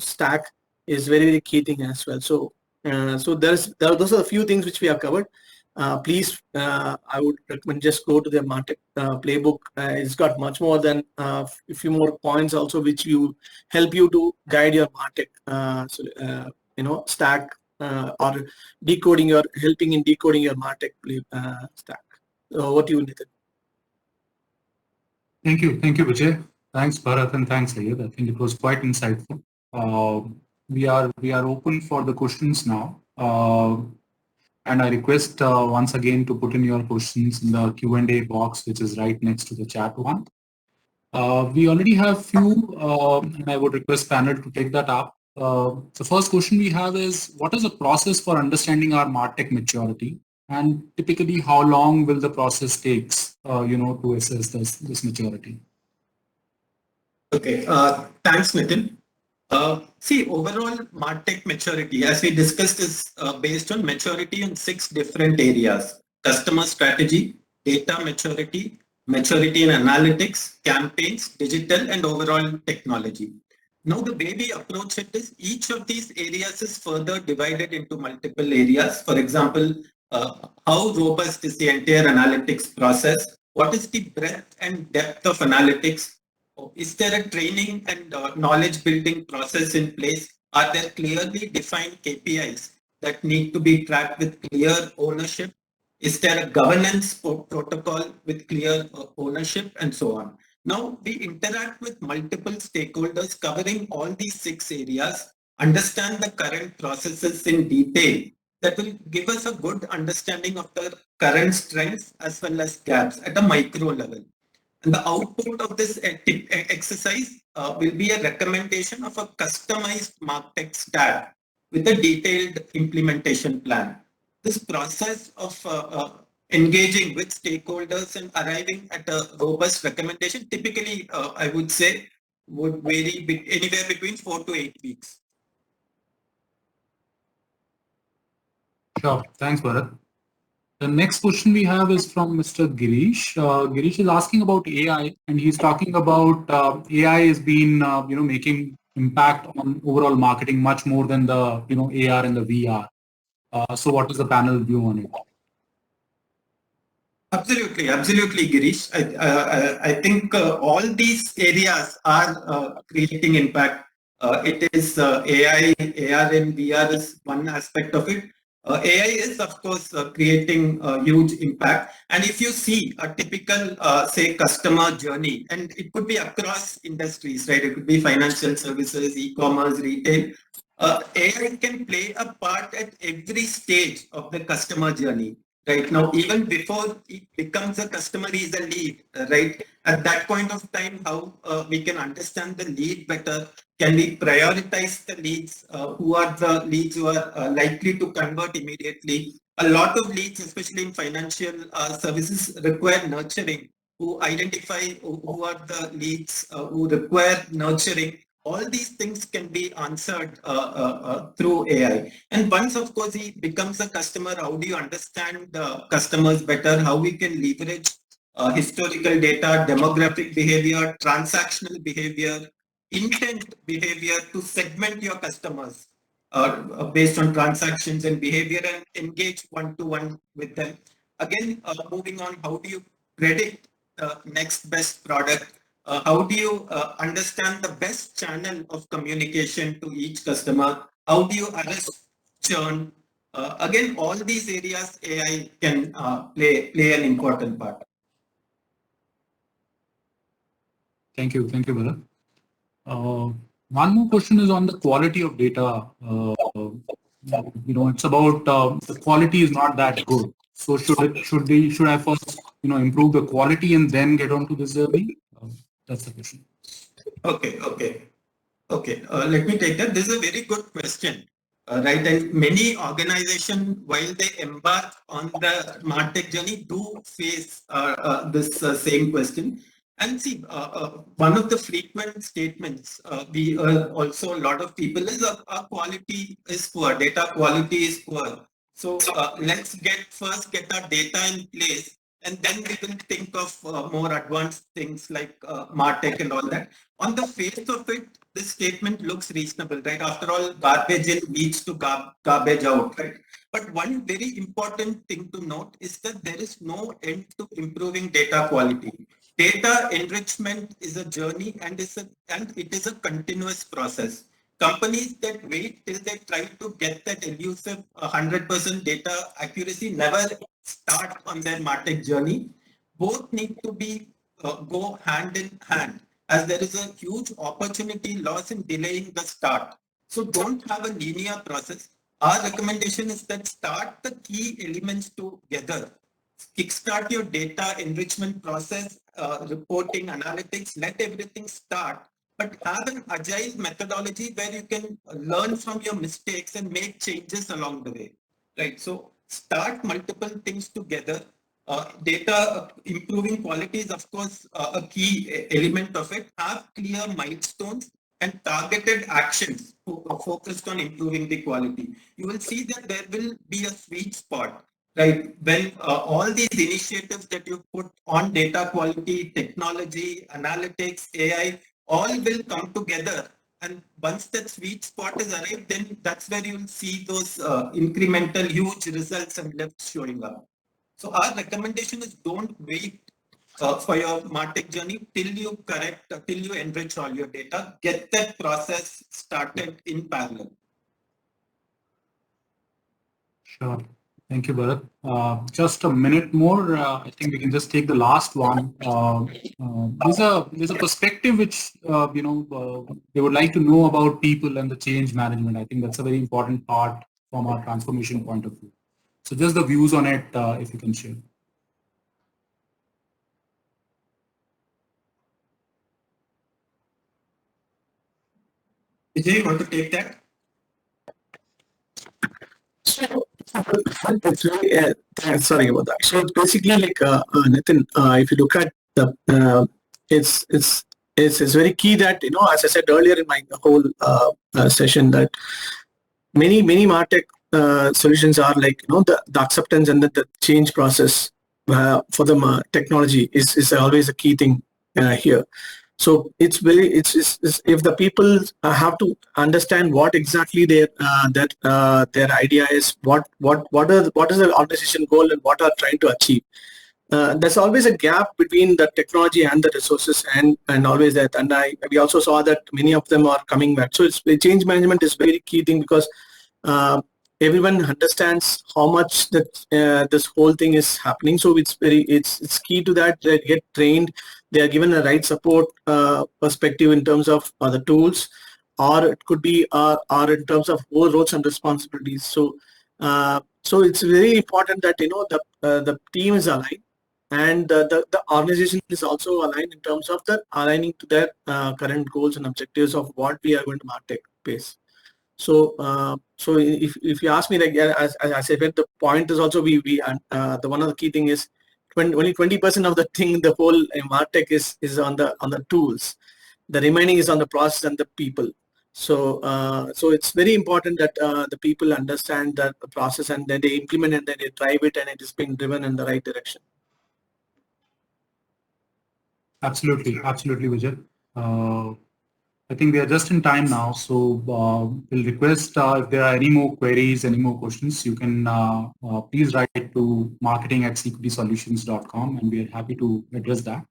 stack is very, very key thing as well. So those are a few things which we have covered. Please, I would recommend just go to the MARTECH playbook. It's got much more than a few more points also, which help you to guide your MARTECH stack, or helping in decoding your MARTECH stack. So over to you, Nitin. Thank you, Vijay. Thanks, Bharat, and thanks, Ayed. I think it was quite insightful. We are open for the questions now. And I request once again to put in your questions in the Q&A box, which is right next to the chat one. We already have few, and I would request panel to take that up. The first question we have is, what is the process for understanding our MarTech maturity? And typically, how long will the process takes, to assess this maturity? Okay, thanks, Nitin. See, overall MarTech maturity, as we discussed, is based on maturity in 6 different areas: customer strategy, data maturity, maturity in analytics, campaigns, digital, and overall technology. Now, the way we approach it is each of these areas is further divided into multiple areas. For example, how robust is the entire analytics process? What is the breadth and depth of analytics? Is there a training and knowledge building process in place? Are there clearly defined KPIs that need to be tracked with clear ownership? Is there a governance protocol with clear ownership, and so on? Now, we interact with multiple stakeholders covering all these 6 areas, understand the current processes in detail. That will give us a good understanding of the current strengths as well as gaps at a micro level. And the output of this exercise will be a recommendation of a customized MarTech stack with a detailed implementation plan. This process of engaging with stakeholders and arriving at a robust recommendation, typically, I would say, would vary anywhere between 4 to 8 weeks. Sure. Thanks, Bharat. The next question we have is from Mr. Girish. Girish is asking about AI, and he's talking about AI has been, making impact on overall marketing much more than the, AR and the VR. So what is the panel view on it? Absolutely, Girish. I think all these areas are creating impact. It is AI, AR and VR is one aspect of it. AI is, of course, creating a huge impact. And if you see a typical, say, customer journey, and it could be across industries, right? It could be financial services, e-commerce, retail. AI can play a part at every stage of the customer journey. Right now, even before it becomes a customer, is a lead, right? At that point of time, how we can understand the lead better? Can we prioritize the leads? Who are the leads who are likely to convert immediately? A lot of leads, especially in financial services, require nurturing. Who identify who are the leads who require nurturing? All these things can be answered through AI. And once, of course, he becomes a customer, how do you understand the customers better? How we can leverage historical data, demographic behavior, transactional behavior, intent behavior to segment your customers based on transactions and behavior and engage one-to-one with them. Again, moving on, how do you predict the next best product? How do you understand the best channel of communication to each customer? How do you arrest churn? Again, all these areas AI can play an important part. Thank you, Bharat. One more question is on the quality of data. It's about the quality is not that good. So should I first improve the quality and then get onto this journey? That's the question. Okay. Let me take that. This is a very good question, right? And many organizations, while they embark on the MarTech journey, do face this same question. And see, one of the frequent statements we also a lot of people is our quality is poor, data quality is poor. So let's first get our data in place, and then we will think of more advanced things like MarTech and all that. On the face of it, this statement looks reasonable, right? After all, garbage in leads to garbage out, right? But one very important thing to note is that there is no end to improving data quality. Data enrichment is a journey and it is a continuous process. Companies that wait till they try to get that elusive 100% data accuracy never start on their MarTech journey. Both need to be go hand in hand, as there is a huge opportunity loss in delaying the start. So don't have a linear process. Our recommendation is that start the key elements together. Kickstart your data enrichment process, reporting, analytics, let everything start. But have an agile methodology where you can learn from your mistakes and make changes along the way. Right. So start multiple things together. Data improving quality is of course a key element of it. Have clear milestones and targeted actions focused on improving the quality. You will see that there will be a sweet spot, right? When all these initiatives that you put on data quality, technology, analytics, AI, all will come together. And once that sweet spot is arrived, then that's where you will see those incremental huge results and lifts showing up. So our recommendation is don't wait for your MARTECH journey till you correct, till you enrich all your data. Get that process started in parallel. Sure. Thank you, Bharat. Just a minute more. I think we can just take the last one. There's a perspective which they would like to know about people and the change management. I think that's a very important part from our transformation point of view. So just the views on it, if you can share. Vijay, you want to take that? It's really, sorry about that. So it's basically like Nitin, if you look at the, it's very key that, you know, as I said earlier in my whole session, that many MarTech solutions are like, you know, the acceptance and the change process for the technology is always a key thing here. So it's very it's if the people have to understand what exactly their idea is, what is the organization goal and what are trying to achieve. There's always a gap between the technology and the resources, and always that. And we also saw that many of them are coming back. So it's change management is very key thing, because everyone understands how much that this whole thing is happening. So it's key to that. They get trained, they are given a right support perspective in terms of the tools, or it could be or in terms of roles and responsibilities. So so it's very important that, you know, the team is aligned, and the organization is also aligned in terms of the aligning to their current goals and objectives of what we are going to MarTech base. So so if you ask me, like, as I said, the point is also the one of the key thing is only 20% of the thing, the whole MarTech is on the tools. The remaining is on the process and the people. So so it's very important that the people understand that the process, and then they implement and then they drive it, and it is being driven in the right direction. Absolutely, Vijay. I think we are just in time now, so we'll request if there are any more queries, any more questions, you can please write to marketing@security-solutions.com, and we are happy to address that.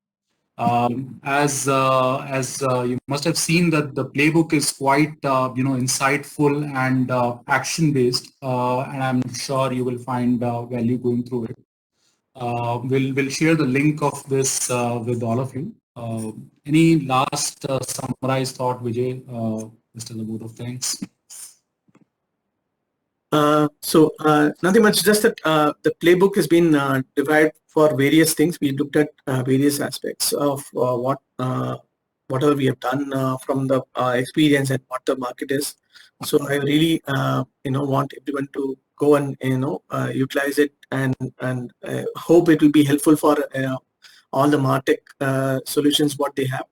As you must have seen that the playbook is quite insightful and action based, and I'm sure you will find value going through it. We'll share the link of this with all of you. Any last summarized thought, Vijay? Just as a vote of thanks. So nothing much, just that the playbook has been divided for various things. We looked at various aspects of whatever we have done from the experience and what the market is. So I really want everyone to go and utilize it, and hope it will be helpful for all the MarTech solutions what they have.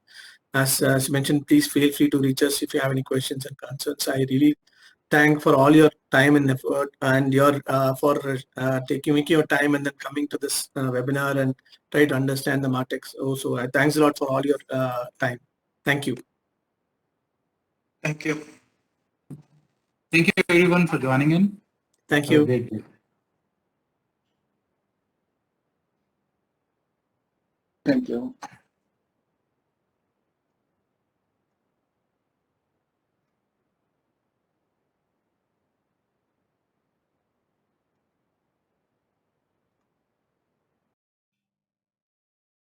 As mentioned, please feel free to reach us if you have any questions and concerns. I really thank for all your time and effort, and your for making your time and then coming to this webinar and try to understand the MarTech. Also, thanks a lot for all your time. Thank you. Thank you. Thank you everyone for joining in. Thank you. Have a great day. Thank you.